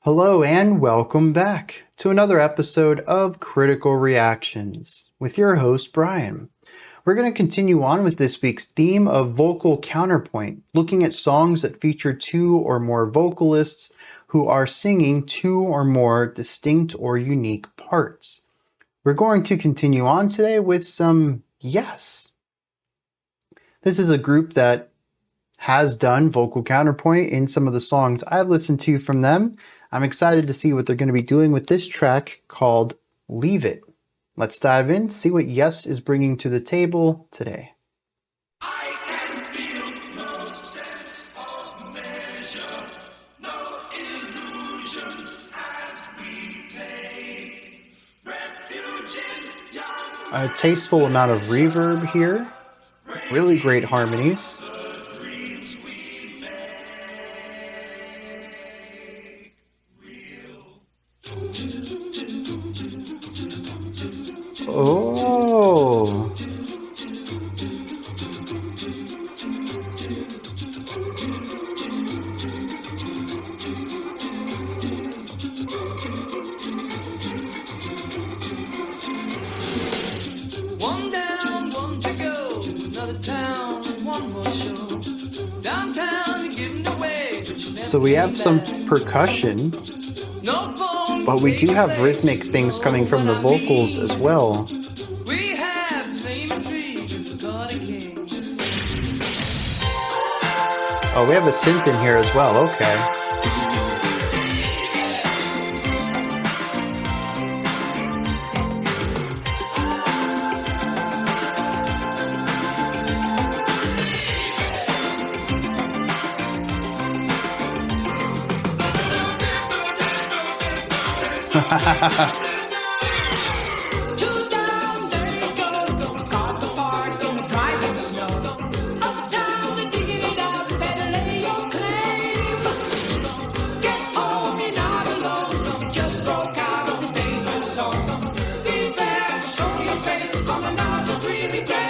Hello and welcome back to another episode of Critical Reactions with your host, Bryan. We're going to continue on with this week's theme of vocal counterpoint, looking at songs that feature two or more vocalists who are singing two or more distinct or unique parts. We're going to continue on today with some Yes. This is a group that has done vocal counterpoint in some of the songs I've listened to from them. I'm excited to see what they're going to be doing with this track called Leave It. Let's dive in, see what Yes is bringing to the table today. I can feel no sense of measure, no illusions as we take refuge in young. A tasteful amount of reverb here, really great harmonies. Oh. One down, one to go, another town, one more show. Downtown, you're giving away. So we have some percussion, but we do have rhythmic things coming from the vocals as well. We have the same dream with the God of Kings. Oh, we have a synth in here as well, okay. Two down, there you go. Gonna car the park, gonna drive in the snow. Uptown and digging it out, better lay your claim. Get home, you're not alone. Don't just broke out on the paper song. Be there to show your face on another dreamy day.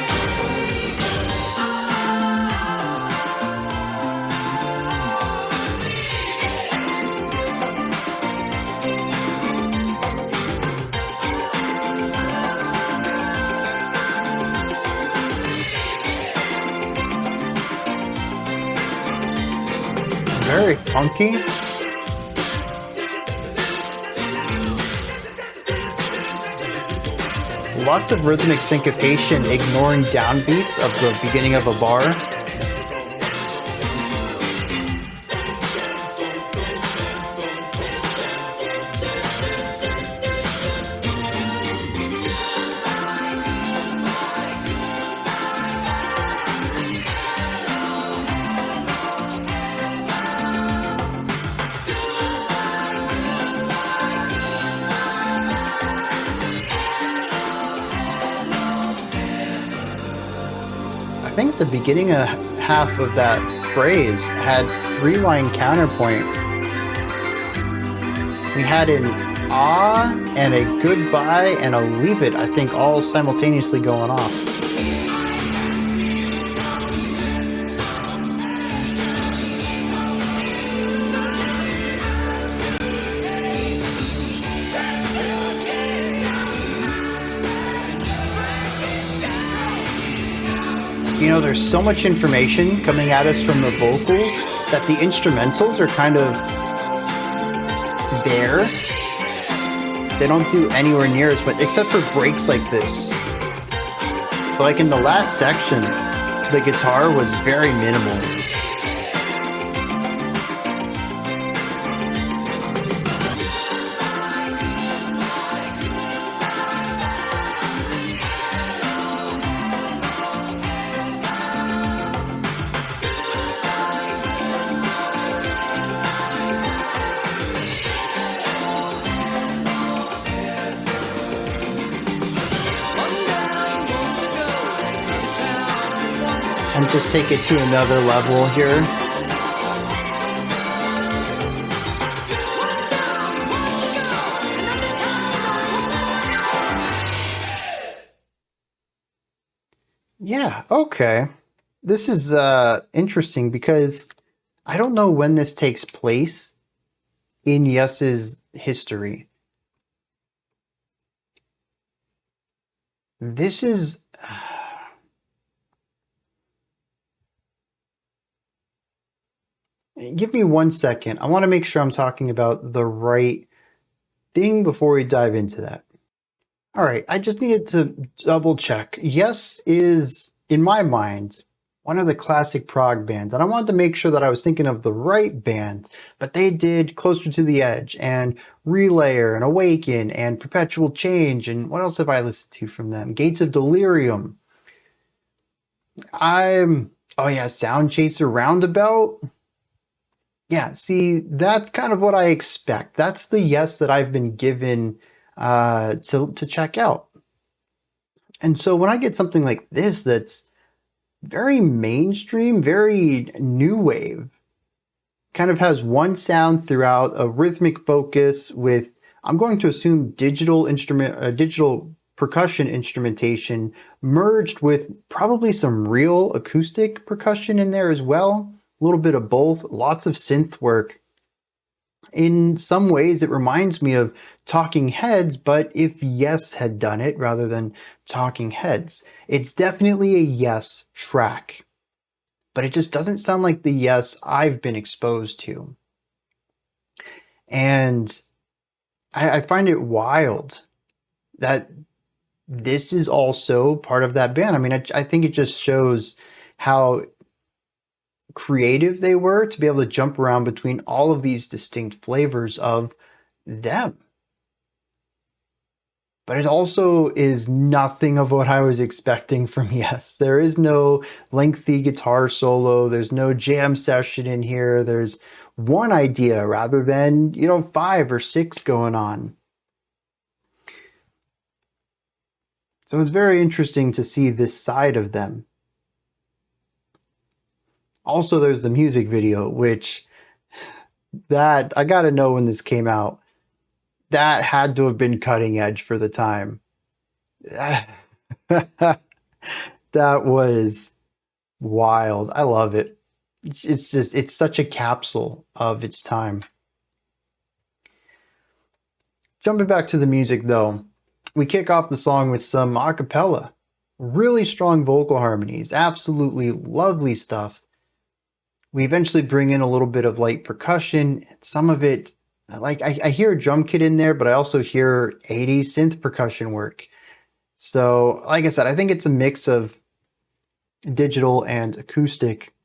Very funky. Lots of rhythmic syncopation, ignoring downbeats of the beginning of a bar. I think the beginning half of that phrase had three-line counterpoint. We had an ah and a goodbye and a leave it, I think, all simultaneously going off. You know, there's so much information coming at us from the vocals that the instrumentals are kind of bare. They don't do anywhere near as much, except for breaks like this. But like in the last section, the guitar was very minimal. And just take it to another level here. Yeah, okay. This is interesting because I don't know when this takes place, in Yes's history. This is... Give me 1 second. I want to make sure I'm talking about the right thing before we dive into that. All right, I just needed to double check. Yes is, in my mind, one of the classic prog bands, and I wanted to make sure that I was thinking of the right band, but they did Closer to the Edge and Relayer and Awaken and Perpetual Change, and what else have I listened to from them? Gates of Delirium. Oh yeah, Sound Chaser Roundabout. Yeah, see, that's kind of what I expect. That's the Yes that I've been given to check out. And so when I get something like this that's very mainstream, very new wave, kind of has one sound throughout, a rhythmic focus with, I'm going to assume, digital percussion instrumentation merged with probably some real acoustic percussion in there as well. A little bit of both, lots of synth work. In some ways, it reminds me of Talking Heads, but if Yes had done it rather than Talking Heads. It's definitely a Yes track, but it just doesn't sound like the Yes I've been exposed to. And I find it wild that this is also part of that band. I mean, I think it just shows how creative they were to be able to jump around between all of these distinct flavors of them. But it also is nothing of what I was expecting from Yes. There is no lengthy guitar solo. There's no jam session in here. There's one idea rather than, 5 or 6 going on. So it's very interesting to see this side of them. Also, there's the music video, which that I gotta know when this came out. That had to have been cutting edge for the time. That was wild. I love it. It's such a capsule of its time. Jumping back to the music though, we kick off the song with some a cappella. Really strong vocal harmonies, absolutely lovely stuff. We eventually bring in a little bit of light percussion. Some of it, like I hear a drum kit in there, but I also hear 80s synth percussion work. So, like I said, I think it's a mix of digital and acoustic.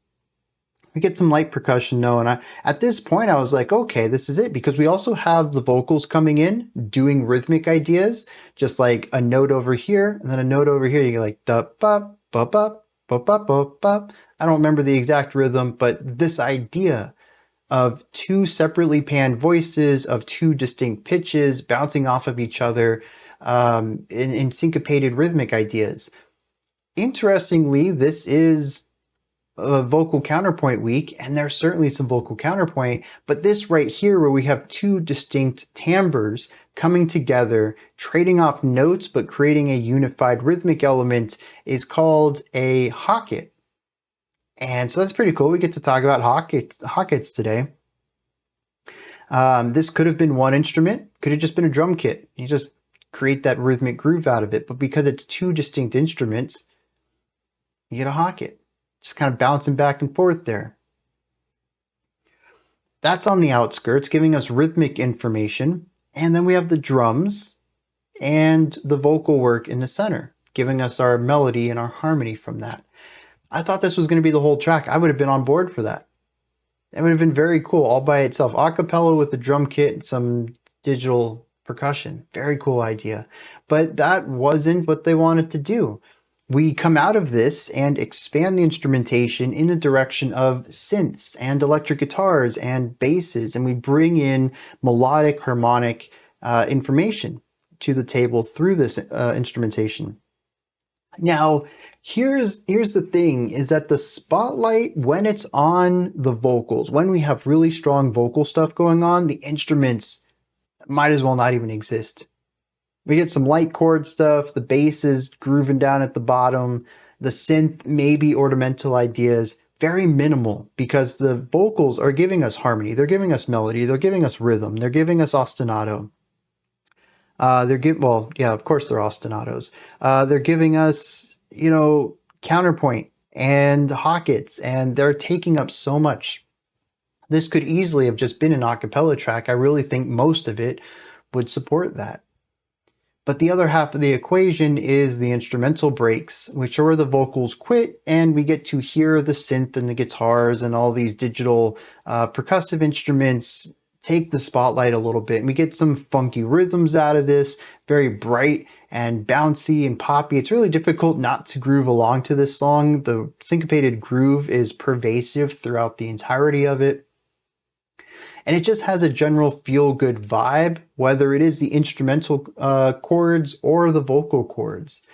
We get some light percussion though, and at this point I was like, okay, this is it, because we also have the vocals coming in, doing rhythmic ideas, just like a note over here, and then a note over here. You get like da ba ba ba ba ba ba ba. I don't remember the exact rhythm, but this idea of two separately panned voices of two distinct pitches bouncing off of each other in syncopated rhythmic ideas. Interestingly, this is a vocal counterpoint week, and there's certainly some vocal counterpoint, but this right here where we have two distinct timbres coming together, trading off notes but creating a unified rhythmic element is called a Hocket. And so that's pretty cool. We get to talk about Hockets today. This could have been one instrument, could have just been a drum kit. You just create that rhythmic groove out of it. But because it's two distinct instruments, you get a Hocket. Just kind of bouncing back and forth there. That's on the outskirts, giving us rhythmic information. And then we have the drums and the vocal work in the center, giving us our melody and our harmony from that. I thought this was going to be the whole track. I would have been on board for that. It would have been very cool all by itself. A cappella with the drum kit and some digital percussion. Very cool idea. But that wasn't what they wanted to do. We come out of this and expand the instrumentation in the direction of synths and electric guitars and basses, and we bring in melodic, harmonic information to the table through this instrumentation. Now, here's the thing, is that the spotlight, when it's on the vocals, when we have really strong vocal stuff going on, the instruments might as well not even exist. We get some light chord stuff, the bass is grooving down at the bottom, the synth, maybe ornamental ideas, very minimal because the vocals are giving us harmony, they're giving us melody, they're giving us rhythm, they're giving us ostinato. Well, yeah, of course they're ostinatos. They're giving us, counterpoint and Hockets, and they're taking up so much. This could easily have just been an a cappella track. I really think most of it would support that. But the other half of the equation is the instrumental breaks, which are where the vocals quit and we get to hear the synth and the guitars and all these digital percussive instruments take the spotlight a little bit. And we get some funky rhythms out of this, very bright and bouncy and poppy. It's really difficult not to groove along to this song. The syncopated groove is pervasive throughout the entirety of it. And it just has a general feel-good vibe, whether it is the instrumental chords or the vocal chords.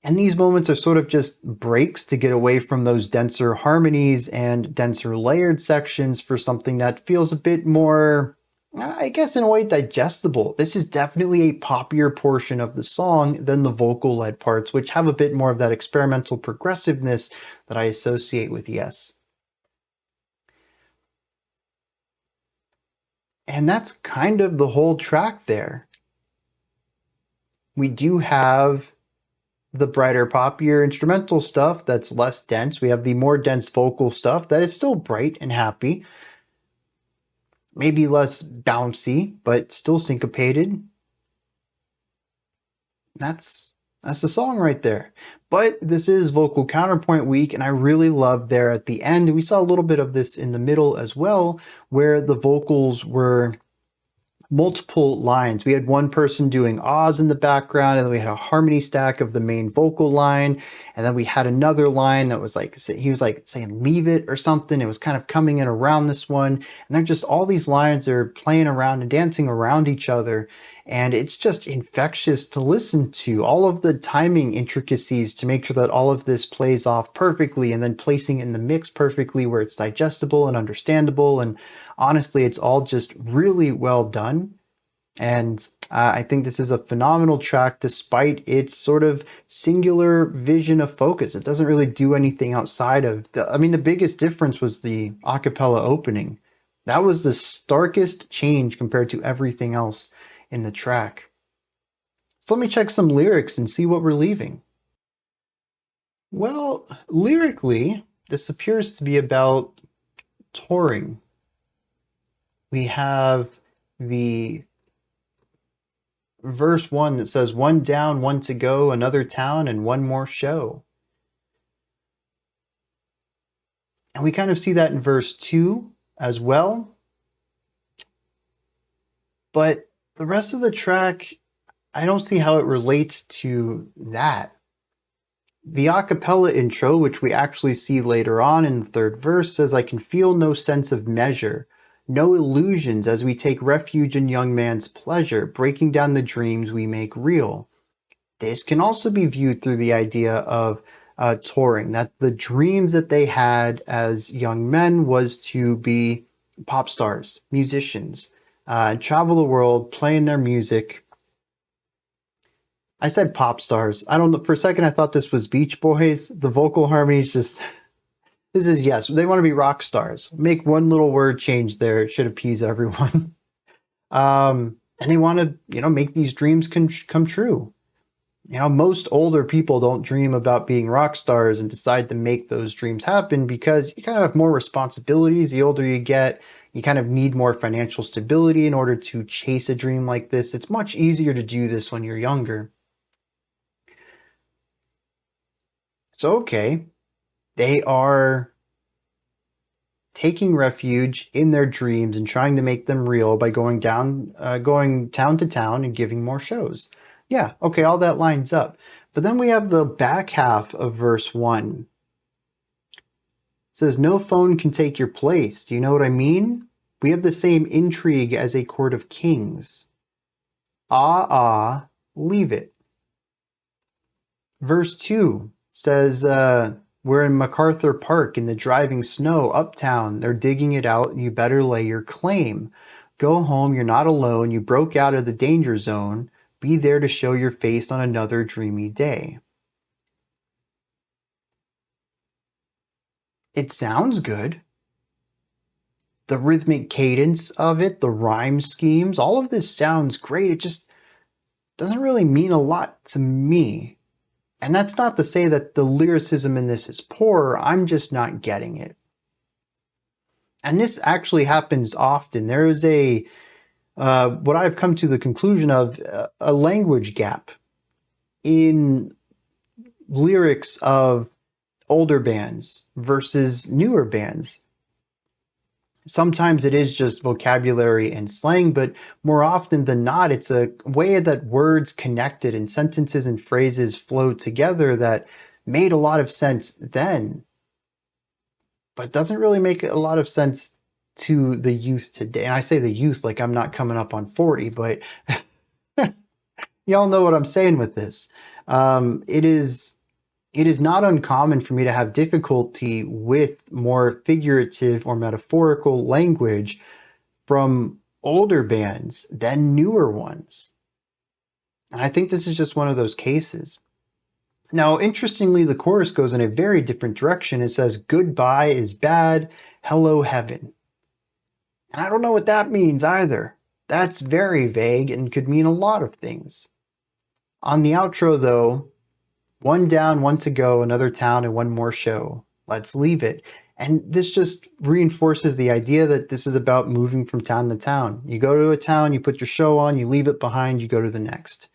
And these moments are sort of just breaks to get away from those denser harmonies and denser layered sections for something that feels a bit more, I guess in a way, digestible. This is definitely a poppier portion of the song than the vocal-led parts, which have a bit more of that experimental progressiveness that I associate with Yes. And that's kind of the whole track there. We do have the brighter, poppier instrumental stuff that's less dense. We have the more dense vocal stuff that is still bright and happy. Maybe less bouncy, but still syncopated. That's the song right there. But this is vocal counterpoint week, and I really love there at the end. We saw a little bit of this in the middle as well, where the vocals were multiple lines. We had one person doing ahs in the background, and then we had a harmony stack of the main vocal line, and then we had another line that was like, he was like saying leave it or something. It was kind of coming in around this one, and they're just all these lines are playing around and dancing around each other, and it's just infectious to listen to. All of the timing intricacies to make sure that all of this plays off perfectly, and then placing it in the mix perfectly where it's digestible and understandable. And honestly, it's all just really well done. And I think this is a phenomenal track despite its sort of singular vision of focus. It doesn't really do anything outside of the biggest difference was the a cappella opening. That was the starkest change compared to everything else in the track. So let me check some lyrics and see what we're leaving. Well, lyrically, this appears to be about touring. We have the verse 1 that says, one down, one to go, another town, and one more show. And we kind of see that in verse 2 as well. But the rest of the track, I don't see how it relates to that. The a cappella intro, which we actually see later on in the third verse, says, I can feel no sense of measure, no illusions as we take refuge in young man's pleasure, breaking down the dreams we make real. This can also be viewed through the idea of touring, that the dreams that they had as young men was to be pop stars, musicians, travel the world, playing their music. I said pop stars. I don't know. For a second, I thought this was Beach Boys. The vocal harmonies just... This is Yes. They want to be rock stars. Make one little word change there. It should appease everyone. And they want to, make these dreams come true. Most older people don't dream about being rock stars and decide to make those dreams happen because you kind of have more responsibilities. The older you get, you kind of need more financial stability in order to chase a dream like this. It's much easier to do this when you're younger. So, okay. They are taking refuge in their dreams and trying to make them real by going town to town and giving more shows. Yeah, okay, all that lines up. But then we have the back half of verse 1. It says, no phone can take your place. Do you know what I mean? We have the same intrigue as a court of kings. Leave it. Verse 2 says, we're in MacArthur Park in the driving snow, uptown. They're digging it out. You better lay your claim. Go home. You're not alone. You broke out of the danger zone. Be there to show your face on another dreamy day. It sounds good. The rhythmic cadence of it, the rhyme schemes, all of this sounds great. It just doesn't really mean a lot to me. And that's not to say that the lyricism in this is poor, I'm just not getting it. And this actually happens often. There is what I've come to the conclusion of, a language gap in lyrics of older bands versus newer bands. Sometimes it is just vocabulary and slang, but more often than not, it's a way that words connected and sentences and phrases flowed together that made a lot of sense then, but doesn't really make a lot of sense to the youth today. And I say the youth like I'm not coming up on 40, but y'all know what I'm saying with this. It is not uncommon for me to have difficulty with more figurative or metaphorical language from older bands than newer ones. And I think this is just one of those cases. Now, interestingly, the chorus goes in a very different direction. It says, "Goodbye is bad, hello heaven." And I don't know what that means either. That's very vague and could mean a lot of things. On the outro, though, "One down, one to go, another town and one more show. Let's leave it." And this just reinforces the idea that this is about moving from town to town. You go to a town, you put your show on, you leave it behind, you go to the next.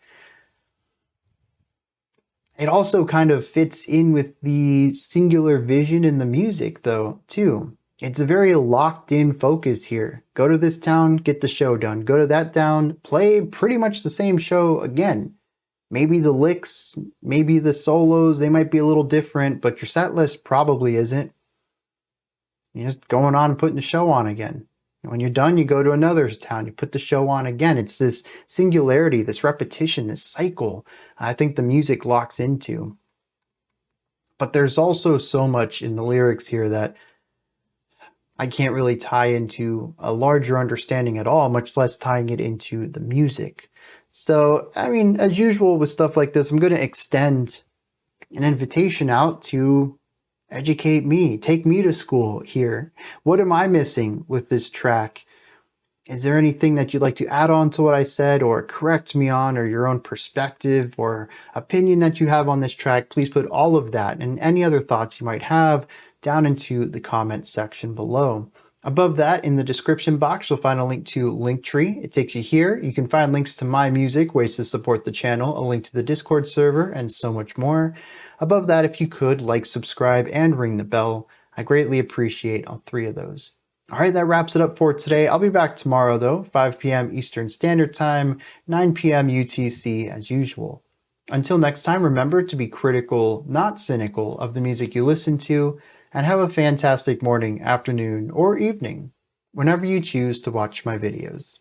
It also kind of fits in with the singular vision in the music, though, too. It's a very locked in focus here. Go to this town, get the show done. Go to that town, play pretty much the same show again. Maybe the licks, maybe the solos, they might be a little different, but your set list probably isn't. You're just going on and putting the show on again. When you're done, you go to another town, you put the show on again. It's this singularity, this repetition, this cycle I think the music locks into. But there's also so much in the lyrics here that I can't really tie into a larger understanding at all, much less tying it into the music. So, I mean, as usual with stuff like this, I'm going to extend an invitation out to educate me, take me to school here. What am I missing with this track? Is there anything that you'd like to add on to what I said or correct me on, or your own perspective or opinion that you have on this track? Please put all of that and any other thoughts you might have down into the comments section below. Above that, in the description box, you'll find a link to Linktree. It takes you here. You can find links to my music, ways to support the channel, a link to the Discord server, and so much more. Above that, if you could, like, subscribe, and ring the bell. I greatly appreciate all three of those. All right, that wraps it up for today. I'll be back tomorrow, though, 5 p.m. Eastern Standard Time, 9 p.m. UTC, as usual. Until next time, remember to be critical, not cynical, of the music you listen to, and have a fantastic morning, afternoon, or evening, whenever you choose to watch my videos.